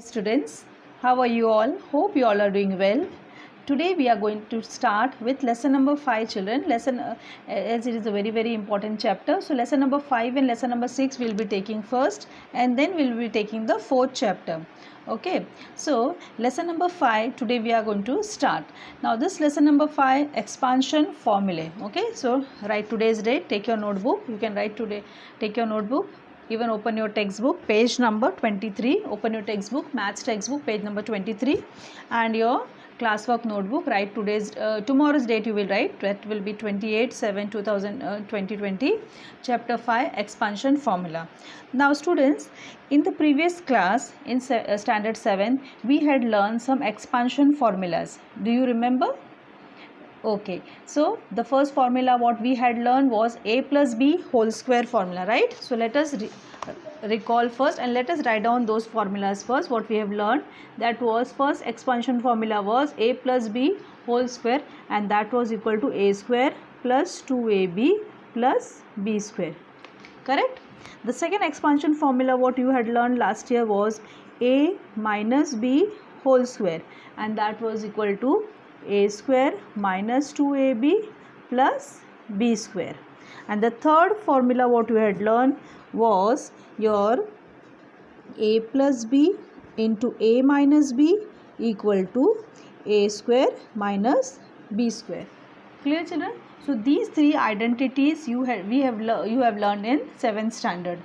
Students, how are you all? Hope you all are doing well. Today we are going to start with lesson number 5, children. As it is a very important chapter. So lesson number 5 and lesson number 6 we'll be taking first, and then we'll be taking the fourth chapter. Okay, so lesson number 5 today we are going to start. Now this lesson number 5, expansion formulae. Okay, so write today's date, take your notebook. You can write today, take your notebook. Even open your textbook, page number 23. Open your textbook, maths textbook, page number 23, and your classwork notebook. Write tomorrow's date. You will write. That will be 28/7/2020. Chapter 5, expansion formula. Now, students, in the previous class in standard 7, we had learned some expansion formulas. Do you remember? Okay, so the first formula what we had learned was a plus b whole square formula, right? So let us recall first, and let us write down those formulas first. What we have learned, that was first expansion formula was a plus b whole square, and that was equal to a square plus 2ab plus b square, correct? The second expansion formula what you had learned last year was a minus b whole square, and that was equal to a square minus 2ab plus b square. And the third formula what you had learned was your a plus b into a minus b equal to a square minus b square. Clear, children? So these three identities you have learned in 7th standard.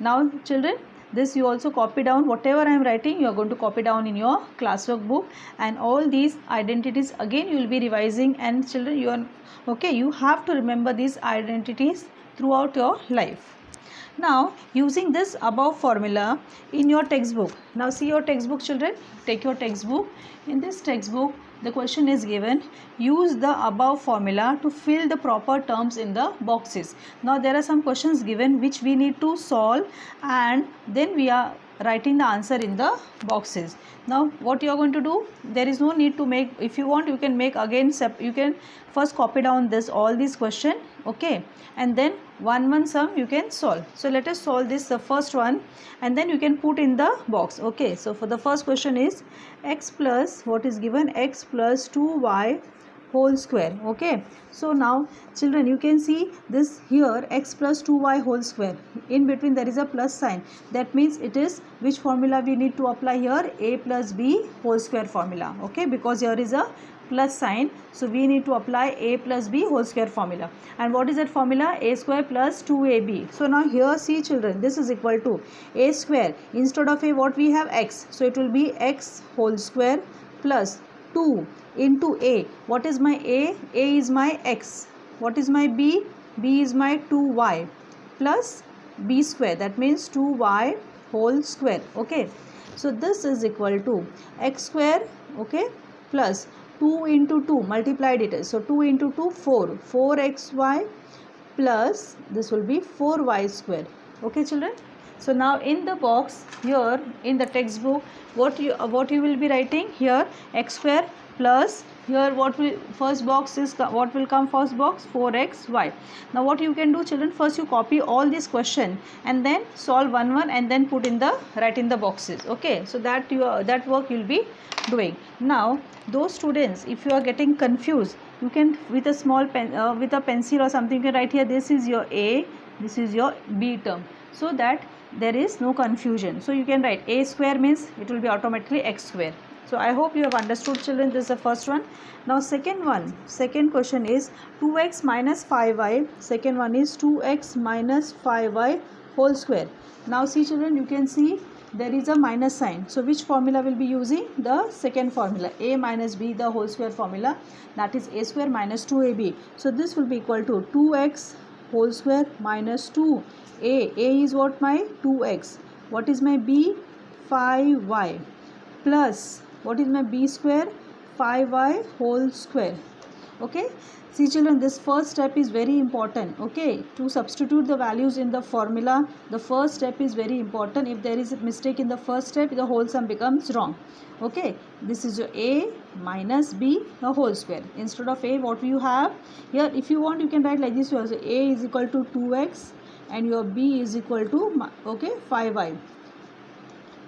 Now children, this you also copy down. Whatever I am writing, you are going to copy down in your classwork book, and all these identities again you will be revising. And children, you have to remember these identities throughout your life. Now using this above formula in your textbook. Now see your textbook, children. Take your textbook. In this textbook, the question is given, use the above formula to fill the proper terms in the boxes. Now there are some questions given which we need to solve, and then we are writing the answer in the boxes. Now what you are going to do, there is no need to make. If you want, you can make again, you can first copy down all these questions, okay, and then one sum you can solve. So let us solve this, the first one, and then you can put in the box. Okay, so for the first question is x plus, what is given, x plus 2y whole square. Okay, so now children, you can see this here, x plus 2y whole square, in between there is a plus sign. That means it is which formula we need to apply here, a plus b whole square formula. Okay, because here is a plus sign, so we need to apply a plus b whole square formula. And what is that formula? A square plus 2ab. So now here see children, this is equal to a square, instead of a what we have, x, so it will be x whole square plus 2 into a. What is my a? A is my x. What is my b? B is my 2y plus b square, that means 2y whole square. Okay, so this is equal to x square, okay, plus 2 into 2 multiplied it is, so 2 into 2 4xy plus this will be 4y square. Okay children, so now in the box here in the textbook, what you will be writing here, x square plus here what will first box is, what will come first box, 4xy. Now what you can do children, first you copy all these question and then solve one and then write in the boxes. Okay, so that work you will be doing. Now those students, if you are getting confused, you can with a small pen, with a pencil or something, you can write here, this is your a, this is your b term, so that there is no confusion. So you can write a square means it will be automatically x square. So I hope you have understood children. This is the first one. Now second question is 2x minus 5y. Second one is 2x minus 5y whole square. Now see children, you can see there is a minus sign. So which formula will be using? The second formula, a minus b the whole square formula, that is a square minus 2ab. So this will be equal to 2x whole square minus 2. A is what, my 2x. What is my b? 5y plus what is my b square? 5y whole square. Okay, see children, this first step is very important. Okay, to substitute the values in the formula, the first step is very important. If there is a mistake in the first step, the whole sum becomes wrong. Okay, this is your a minus b the whole square. Instead of a, what you have here, if you want, you can write like this also, a is equal to 2x and your b is equal to, okay, 5y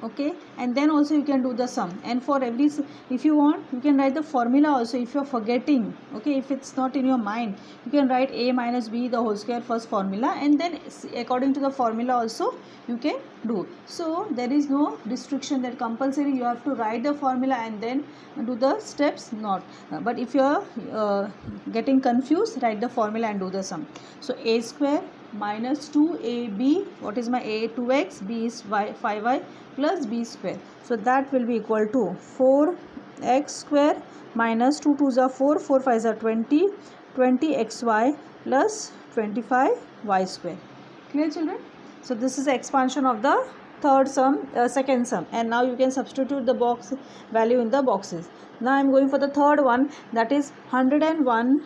Okay, and then also you can do the sum, and for every, if you want, you can write the formula also if you are forgetting. Okay, if it's not in your mind, you can write a minus b the whole square first formula, and then according to the formula also you can do. So there is no restriction that compulsory you have to write the formula and then do the steps, not. But if you are getting confused, write the formula and do the sum. So a square minus 2ab, what is my a, 2x, b is y, 5y plus b square. So that will be equal to 4x square minus 2 2s are 4, 4 5s are 20, 20xy plus 25y square. Clear, children? So this is the expansion of the third sum, second sum, and now you can substitute the box value in the boxes. Now I am going for the third one, that is 101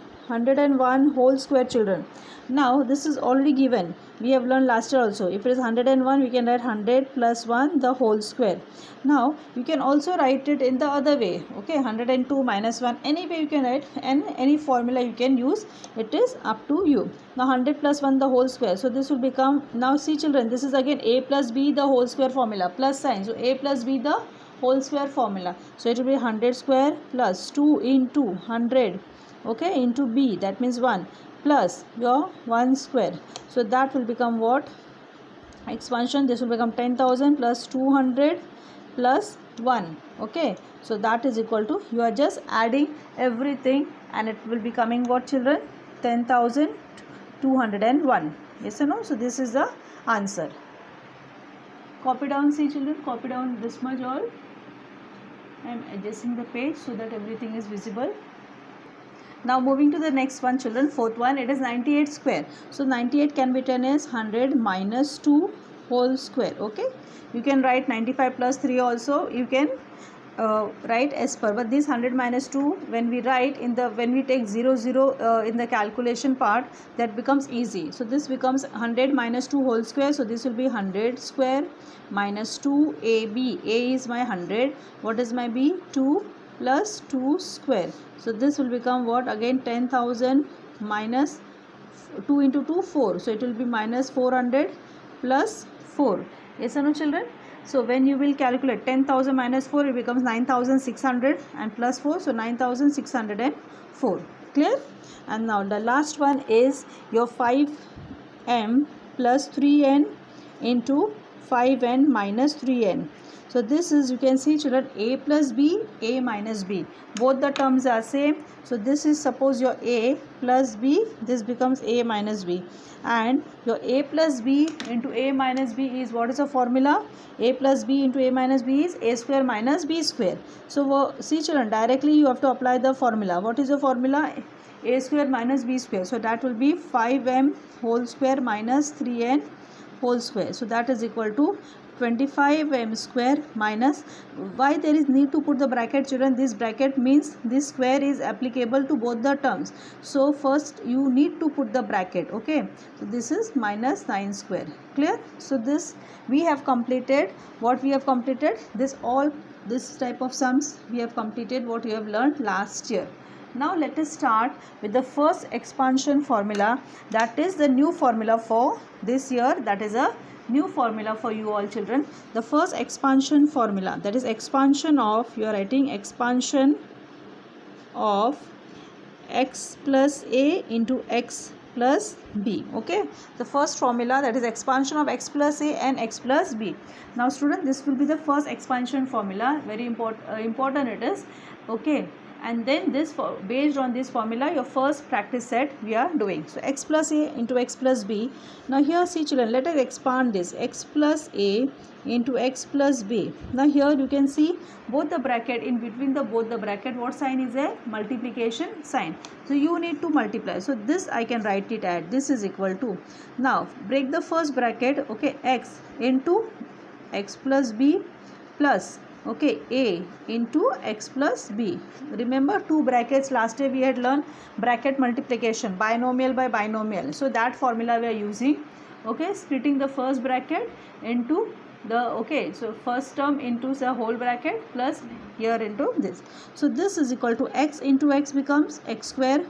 whole square, children. Now this is already given, we have learned last year also. If it is 101, we can write 100 plus 1 the whole square. Now you can also write it in the other way. Okay, 102 minus 1, any way you can write, and any formula you can use, it is up to you. Now 100 plus 1 the whole square, so this will become, now see children, this is again a plus b the whole square formula, plus sign, so a plus b the whole square formula. So it will be 100 square plus 2 into 100, okay, into b, that means 1, plus your 1 square. So that will become what? Expansion. This will become 10,000 plus 200 plus 1. Okay, so that is equal to, you are just adding everything and it will be coming what, children? 10,201. Yes or no? So this is the answer. Copy down, see children, copy down this much all. I am adjusting the page so that everything is visible. Now moving to the next one, children, fourth one, it is 98 square. So 98 can be written as 100 minus 2 whole square. Okay, you can write 95 plus 3 also, you can write as per, but this 100 minus 2, when we write in the, when we take 0 0 in the calculation part, that becomes easy. So this becomes 100 minus 2 whole square, so this will be 100 square minus 2ab, a is my 100, what is my b? 2 plus 2 square. So this will become what? Again 10,000 minus 2 into 2, 4. So it will be minus 400 plus 4. Yes or no, children? So when you will calculate 10,000 minus 4, it becomes 9,600 and plus 4. So 9,604. Clear? And now the last one is your 5m plus 3n into 5n minus 3n. So this is, you can see children, a plus b, a minus b, both the terms are same. So this is, suppose your a plus b, this becomes a minus b, and your a plus b into a minus b is, what is the formula? A plus b into a minus b is a square minus b square. So see children, directly you have to apply the formula. What is the formula? A square minus b square. So that will be 5m whole square minus 3n whole square. So that is equal to 25m square minus, why there is need to put the bracket, children? This bracket means this square is applicable to both the terms. So first you need to put the bracket. Okay, so this is minus 9 square. Clear? So this we have completed. What we have completed? This all, this type of sums we have completed what you have learned last year. Now let us start with the first expansion formula, that is the new formula for this year, that is a new formula for you all children. The first expansion formula, that is expansion of, you are writing expansion of x plus a into x plus b. Okay, the first formula, that is expansion of x plus a and x plus b. Now student, this will be the first expansion formula, very important it is. Okay, and then this, based on this formula, your first practice set we are doing. So x plus a into x plus b. Now here see children, let us expand this, x plus a into x plus b. Now here you can see both the bracket, in between the both the bracket, what sign is a multiplication sign. So you need to multiply. So this I can write it at, this is equal to, now break the first bracket, okay, x into x plus b plus, okay, a into x plus b. Remember two brackets, last day we had learned bracket multiplication, binomial by binomial. So that formula we are using. Okay, splitting the first bracket into the, okay, so first term into the whole bracket plus here into this. So this is equal to x into x becomes x square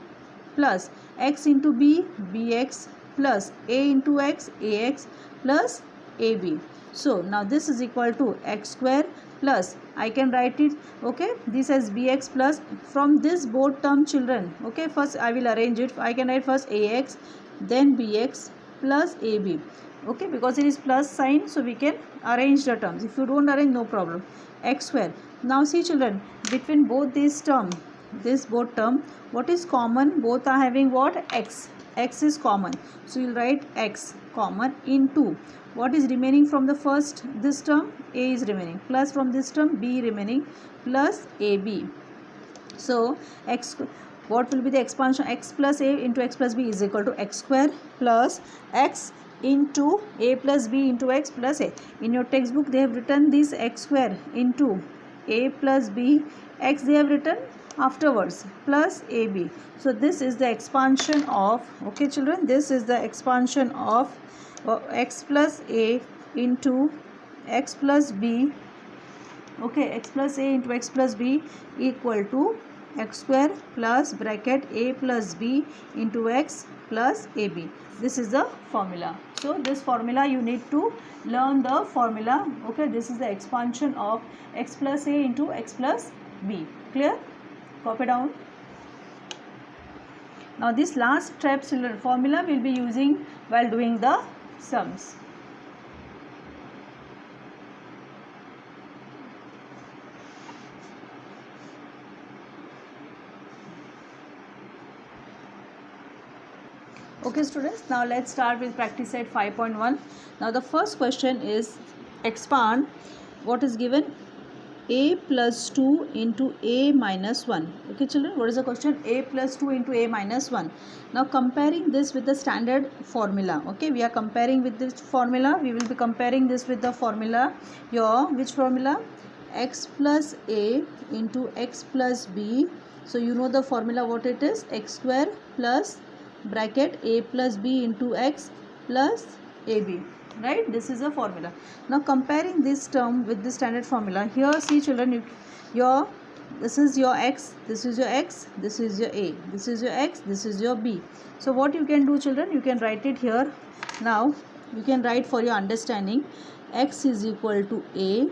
plus x into b, bx plus a into x, ax plus ab. So now this is equal to x square plus, I can write it, okay, this as bx plus, from this both term children, okay, first I will arrange it. I can write first ax, then bx plus ab, okay, because it is plus sign, so we can arrange the terms. If you don't arrange, no problem. X square. Now see children, between both these term, this both term, what is common? Both are having what? X. X is common, so you'll write x common into what is remaining from the first, this term a is remaining, plus from this term b remaining, plus ab. So x, what will be the expansion? X plus a into x plus b is equal to x square plus x into a plus b into x plus a. In your textbook they have written this x square into a plus b, x they have written afterwards, plus ab. So this is the expansion of, okay children, this is the expansion of x plus a into x plus b, okay, x plus a into x plus b equal to x square plus bracket a plus b into x plus ab. This is the formula. So this formula you need to learn the formula, okay. This is the expansion of x plus a into x plus b. Clear? Copy down. Now this last step formula will be using while doing the sums. Okay students, now let's start with practice set 5.1. Now the first question is expand what is given, a plus 2 into a minus 1. Okay children, what is the question? A plus 2 into a minus 1. Now comparing this with the standard formula, okay, we are comparing with this formula. We will be comparing this with the formula, your which formula? X plus a into x plus b. So you know the formula what it is, x square plus bracket a plus b into x plus ab, right? This is a formula. Now comparing this term with the standard formula, here see children, your this is your x, this is your x, this is your a, this is your x, this is your b. So what you can do children, you can write it here. Now you can write for your understanding, x is equal to a,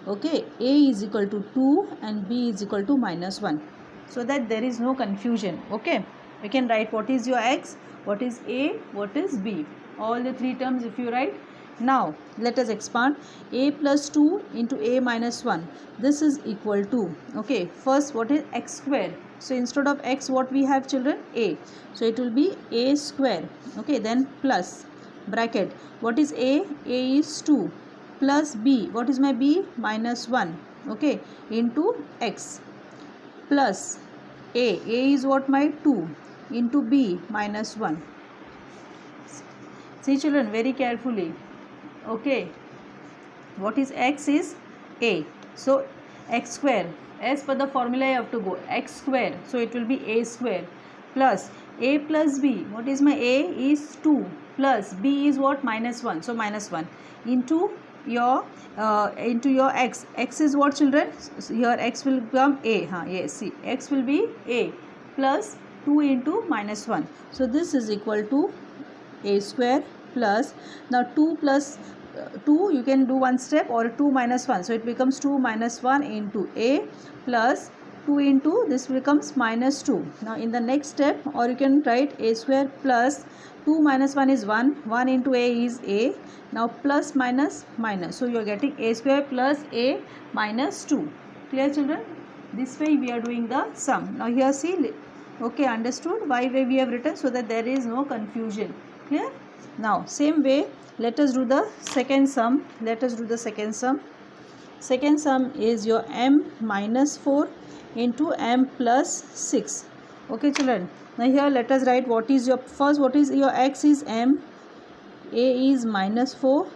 okay, a is equal to 2 and b is equal to minus 1, so that there is no confusion, okay. We can write what is your x, what is a, what is b, all the three terms if you write. Now let us expand, a plus 2 into a minus 1, this is equal to, okay, first what is x square, so instead of x what we have children, a, so it will be a square, okay, then plus bracket, what is a is 2, plus b, what is my b, minus 1, okay, into x, plus a is what, my 2 into b minus 1. See children very carefully, okay, what is x is a, so x square, as per the formula you have to go, x square, so it will be a square plus a plus b, what is my a is 2 plus b is what, minus 1, so minus 1 into your x, x is what children, so here x will become a, yes, see x will be a plus 2 into minus 1, so this is equal to a square plus, now 2 plus 2 you can do one step, or 2 minus 1, so it becomes 2 minus 1 into a plus 2 into this becomes minus 2. Now in the next step, or you can write a square plus 2 minus 1 is 1, 1 into a is a, now plus minus minus, so you are getting a square plus a minus 2. Clear children? This way we are doing the sum. Now here see, okay, understood why we have written, so that there is no confusion. Clear? Now same way let us do the second sum. Let us do the second sum. Second sum is your m minus 4 into m plus 6. Okay children, now here let us write what is your, first what is your x is m, a is minus 4,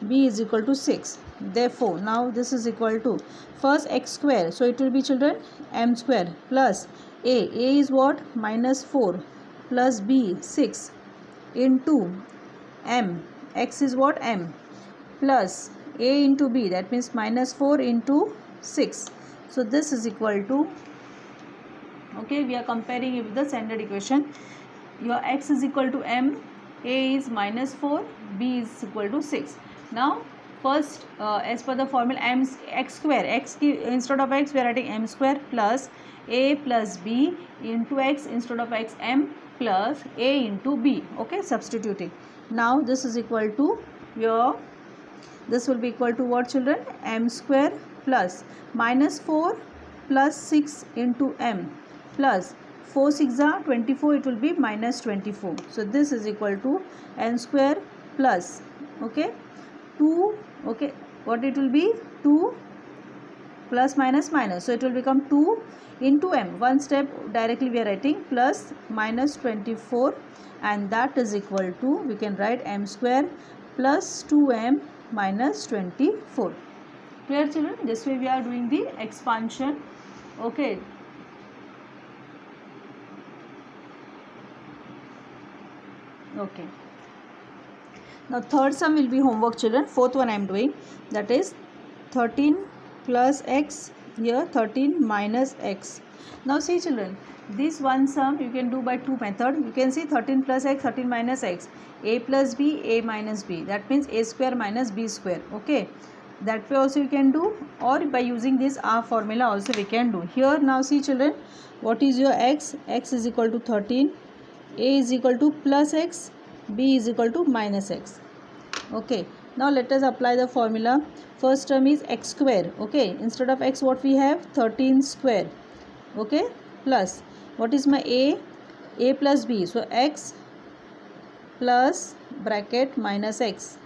b is equal to 6. Therefore now this is equal to first x square, so it will be children m square plus a is what, minus 4 plus b 6 into m, x is what, m, plus a into b, that means minus 4 into 6, so this is equal to, okay, we are comparing it with the standard equation, your x is equal to m, a is minus 4, b is equal to 6. Now first as per the formula x square, instead of x we are writing m square plus a plus b into x instead of x m plus a into b. Okay, substituting. Now this is equal to your, this will be equal to what children? M square plus minus 4 plus 6 into m plus 4 6 are 24, it will be minus 24. So this is equal to n square plus, okay, 2, okay, what it will be? 2 plus minus minus, so it will become 2 into m, one step directly we are writing, plus minus 24, and that is equal to, we can write m square plus 2m minus 24. Clear children? This way we are doing the expansion. Okay. Okay. Now third sum will be homework children. Fourth one I am doing, that is 13 plus x, here 13 minus x. Now see children, this one sum you can do by two methods. You can see 13 plus x, 13 minus x, a plus b, a minus b, that means a square minus b square. Okay, that way also you can do, or by using this R formula also we can do. Here now see children, what is your x? X is equal to 13, a is equal to plus x, b is equal to minus x. Okay, now let us apply the formula. First term is x square. Okay, instead of x what we have? 13 square. Okay, plus what is my a plus b, so x plus bracket minus x.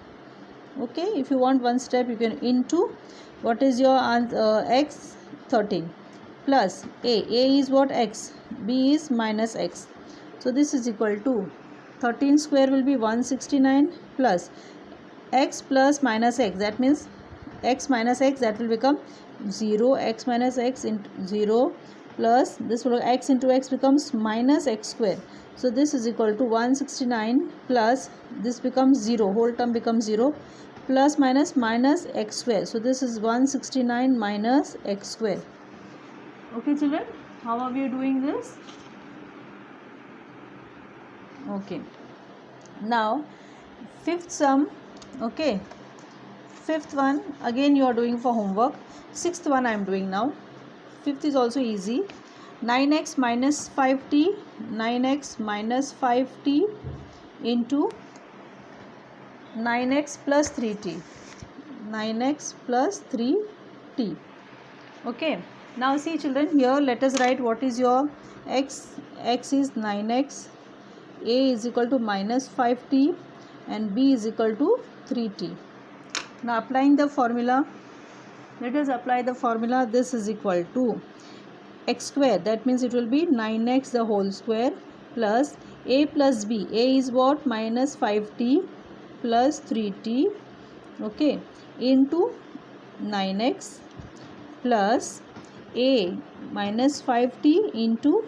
Okay, if you want one step you can into, what is your x? 13 plus a is what? X, b is minus x. So this is equal to 13 square will be 169 plus x plus minus x, that means x minus x, that will become 0, x minus x into 0 plus this will, x into x becomes minus x square. So this is equal to 169 plus this becomes 0, whole term becomes 0, plus minus minus x square. So this is 169 minus x square. Okay children, how are we doing this? Okay, now fifth sum. Okay, fifth one again you are doing for homework. Sixth one I am doing now. Fifth is also easy. 9x minus 5t, 9x minus 5t into 9x plus 3t, 9x plus 3t. Okay, now see children, here let us write what is your x. X is 9x, a is equal to minus 5t and b is equal to 3t. Now applying the formula, let us apply the formula. This is equal to x square, that means it will be 9x the whole square plus a plus b, a is what? Minus 5t plus 3t, okay, into 9x plus a minus 5t into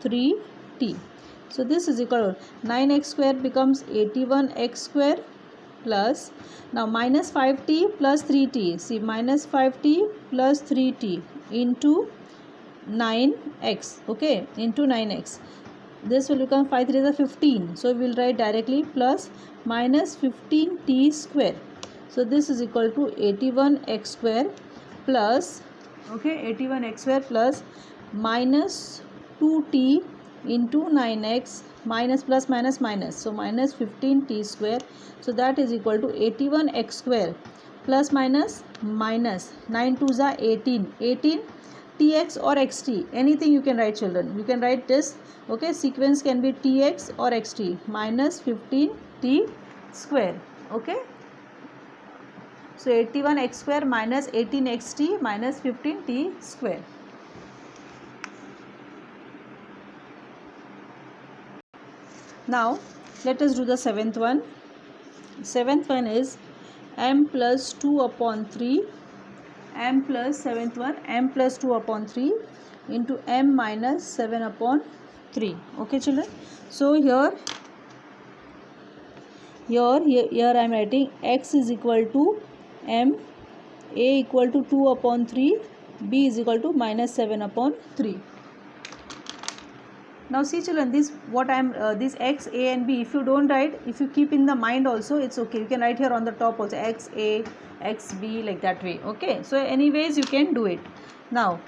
3t. So this is equal to 9x square becomes 81x square plus, now minus 5t plus 3t, see minus 5t plus 3t into 9x, okay, into 9x. This will become 5 3 is 15. So we will write directly plus minus 15t square. So this is equal to 81x square plus, okay, 81x square plus minus 2t into 9x minus plus minus minus, so minus 15t square. So that is equal to 81x square plus minus minus 9 2s are 18, 18 tx or xt, anything you can write children, you can write this. Okay, sequence can be tx or xt, minus 15t square. Okay, so 81x square minus 18xt minus 15t square. Now let us do the seventh one. Seventh one is m plus 2 upon 3, m plus seventh one, m plus 2 upon 3 into m minus 7 upon 3. Okay children, so here I am writing x is equal to m, a equal to 2 upon 3, b is equal to minus 7 upon 3. Now see children, this what I am this x, a and b, if you don't write, if you keep in the mind also, it's okay. You can write here on the top also x a, x b, like that way. Okay, so anyways you can do it. Now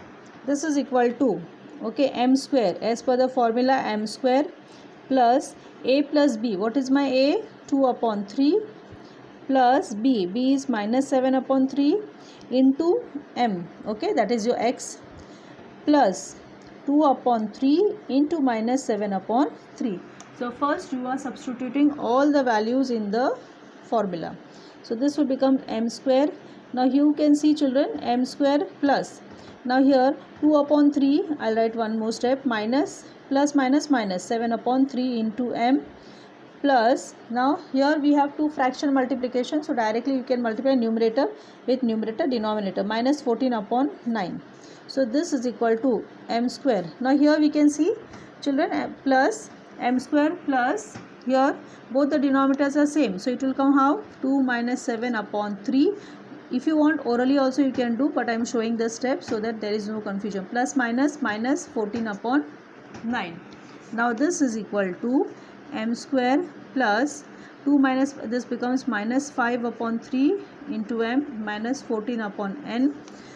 this is equal to, okay, m square, as per the formula, m square plus a plus b. What is my a? 2 upon 3 plus b is minus 7 upon 3 into m, okay, that is your x, plus 2 upon 3 into minus 7 upon 3. So first you are substituting all the values in the formula. So this will become m square. Now you can see children, m square plus, now here 2 upon 3, I'll write one more step, minus plus minus minus 7 upon 3 into m, plus, now here we have two fraction multiplication, so directly you can multiply numerator with numerator, denominator, minus 14 upon 9. So this is equal to m square. Now here we can see children, plus m square plus, here both the denominators are same, so it will come how? 2 minus 7 upon 3. If you want orally also you can do, but I am showing the step so that there is no confusion. Plus minus minus 14 upon 9. Now this is equal to m square plus 2 minus, this becomes minus 5 upon 3 into m, minus 14 upon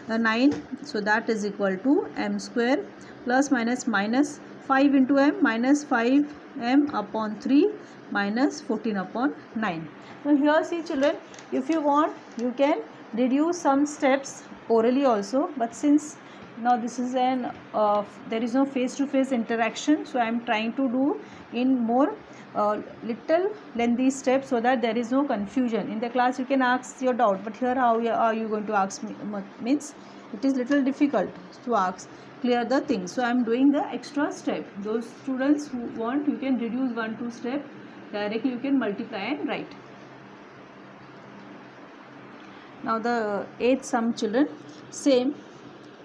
9. So that is equal to m square plus minus minus 5 into m, minus 5m upon 3 minus 14 upon 9. Now here see children, if you want you can reduce some steps orally also, but since now this is an there is no face to face interaction, so I am trying to do in more little lengthy steps so that there is no confusion. In the class you can ask your doubt, but here how are you going to ask me, means it is little difficult to ask, clear the thing. So I am doing the extra step. Those students who want, you can reduce 1-2 step, directly you can multiply and write. Now the 8th sum children, same,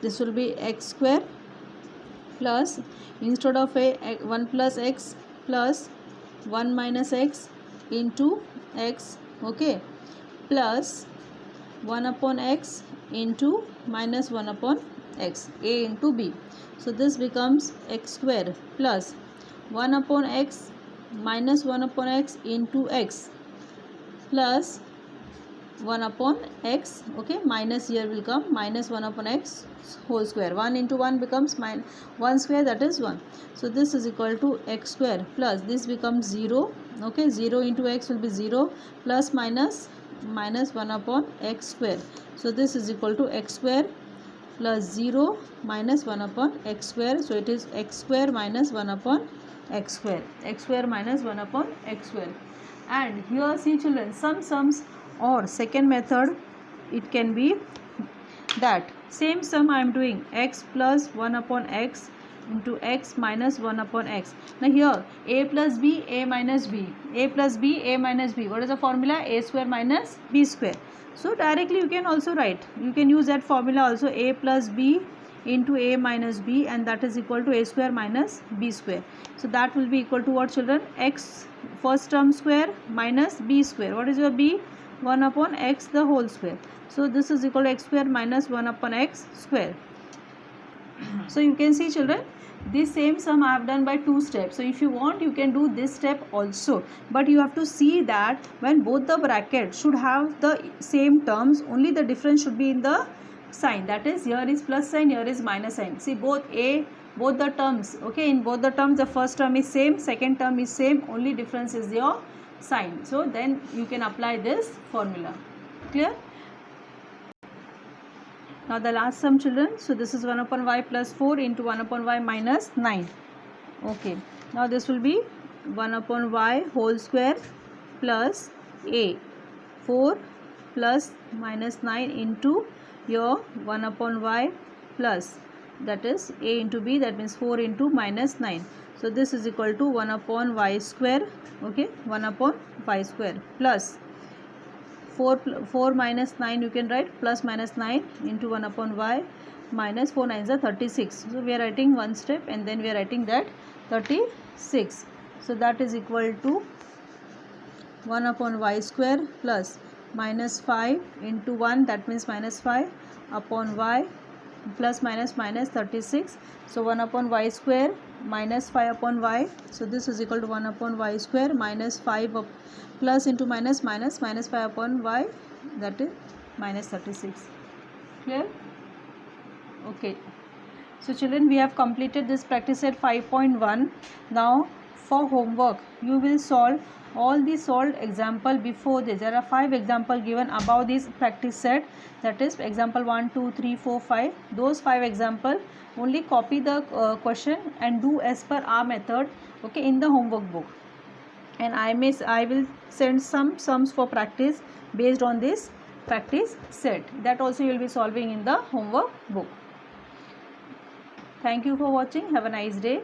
this will be x square plus, instead of a 1 plus x plus 1 minus x into x, okay, plus 1 upon x into minus 1 upon x, a into b. So this becomes x square plus 1 upon x minus 1 upon x into x plus 1 upon x, okay, minus here will come minus 1 upon x whole square. 1 into 1 becomes 1 square, that is 1. So this is equal to x square plus, this becomes 0, okay, 0 into x will be 0, plus minus minus 1 upon x square. So this is equal to x square plus 0 minus 1 upon x square. So it is x square minus 1 upon x square, x square minus 1 upon x square. And here see children, some sums or second method, it can be that same sum I am doing, x plus 1 upon x into x minus 1 upon x. Now here a plus b, a minus b, a plus b, a minus b. What is the formula? A square minus b square. So directly you can also write, you can use that formula also, a plus b into a minus b, and that is equal to a square minus b square. So that will be equal to what children? X first term square minus b square. What is your b? 1 upon x the whole square. So this is equal to x square minus 1 upon x square. So you can see children, this same sum I have done by 2 steps. So if you want you can do this step also, but you have to see that when both the brackets should have the same terms, only the difference should be in the sign. That is, here is plus sign, here is minus sign. See both the terms, okay, in both the terms the first term is same, second term is same, only difference is your sign. So then you can apply this formula. Clear? Now the last sum children, so this is 1 upon y plus 4 into 1 upon y minus 9. Okay, now this will be 1 upon y whole square plus a 4 plus minus 9 into your 1 upon y plus, that is a into b, that means 4 into minus 9. So this is equal to 1 upon y square, okay, 1 upon y square plus 4 minus 9 you can write, plus minus 9 into 1 upon y minus 4 9s are 36. So we are writing one step and then we are writing that 36. So that is equal to 1 upon y square plus minus 5 into 1, that means minus 5 upon y plus minus minus 36. So 1 upon y square minus 5 upon y. So this is equal to 1 upon y square minus 5 up, plus into minus minus minus 5 upon y, that is minus 36. Clear? Okay. So children, we have completed this practice set 5.1. Now for homework, you will solve all the solved example before this. There are 5 examples given above this practice set, that is example 1, 2, 3, 4, 5. Those 5 example, only copy the question and do as per our method, okay, in the homework book. And I will send some sums for practice based on this practice set. That also you will be solving in the homework book. Thank you for watching. Have a nice day.